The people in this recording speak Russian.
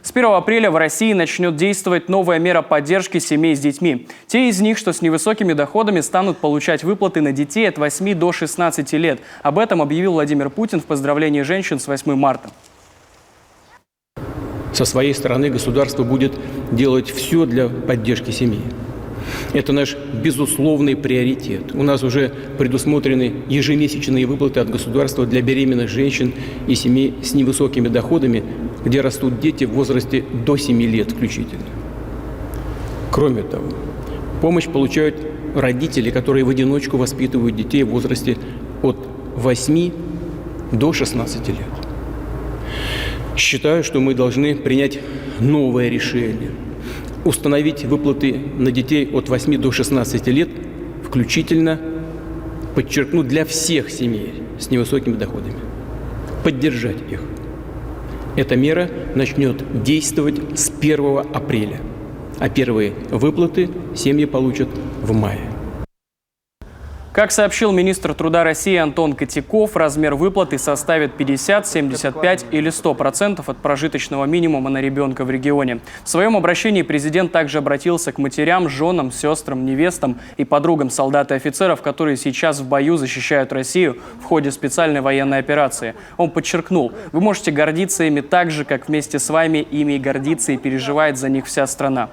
С 1 апреля в России начнет действовать новая мера поддержки семей с детьми. Те из них, что с невысокими доходами, станут получать выплаты на детей от 8 до 16 лет. Об этом объявил Владимир Путин в поздравлении женщин с 8 марта. Со своей стороны государство будет делать все для поддержки семьи. Это наш безусловный приоритет. У нас уже предусмотрены ежемесячные выплаты от государства для беременных женщин и семей с невысокими доходами, где растут дети в возрасте до 7 лет включительно. Кроме того, помощь получают родители, которые в одиночку воспитывают детей в возрасте от 8 до 16 лет. Считаю, что мы должны принять новое решение. Установить выплаты на детей от 8 до 16 лет, включительно, подчеркну, для всех семей с невысокими доходами. Поддержать их. Эта мера начнет действовать с 1 апреля, а первые выплаты семьи получат в мае. Как сообщил министр труда России Антон Котяков, размер выплаты составит 50, 75 или 100% от прожиточного минимума на ребенка в регионе. В своем обращении президент также обратился к матерям, женам, сестрам, невестам и подругам солдат и офицеров, которые сейчас в бою защищают Россию в ходе специальной военной операции. Он подчеркнул: вы можете гордиться ими так же, как вместе с вами ими и гордится и переживает за них вся страна.